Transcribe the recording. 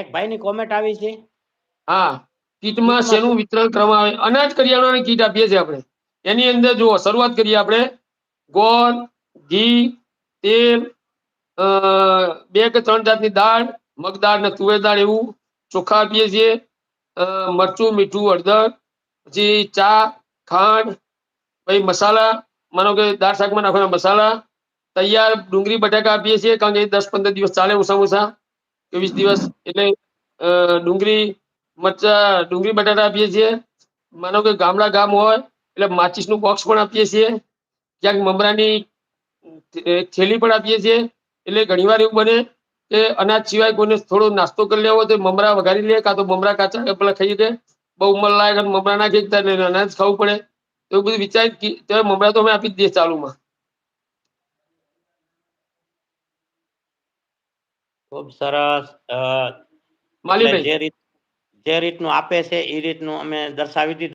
એક ભાઈની કોમેન્ટ આવી છે. હા, કીટમાં કીટમાં શેનું વિતરણ કરવામાં આવે? અનાજ કરિયાણાની કીટ આપીએ છીએ આપણે. એની અંદર જુઓ, શરૂઆત કરીએ આપણે. ગોળ, ઘી, તેલ, 2 કે 3 જાતની દાળ, મગદાળ ને તુવેર દાળ, એવું ચોખા આપીએ છીએ. મરચું, મીઠું, હળદર, પછી ચા, ખાંડ, પછી મસાલા, માનો કે દાળ શાકમાં નાખવાના મસાલા, તૈયાર ડુંગળી બટાકા આપીએ છીએ, કારણ કે 10-15 દિવસ ચાલે ઓછામાં ઓછા, કે 20 દિવસ. એટલે ડુંગળી ડુંગળી બટાટા આપીએ છીએ. માનો કે ગામડા ગામ હોય એટલે માચીસનું બોક્સ પણ આપીએ છીએ. ક્યાંક મમરાની થેલી પણ આપીએ છીએ. એટલે ઘણીવાર એવું બને કે અનાજ સિવાય કોઈને થોડો નાસ્તો કરી લેવો હોય તો મમરા વઘારી લે, કાં તો મમરા કાચા પેલા ખાઈ દે. બહુ ઉંમર લાયક મમરા ના ખાઈ અનાજ ખાવું પડે, એવું બધું વિચારી મમરા તો અમે આપી જ દઈએ ચાલુમાં. ખૂબ સરસ. એટલે માલીભાઈ, જે રીતનું આપે છે એ રીતનું અમે દર્શાવી દીધું.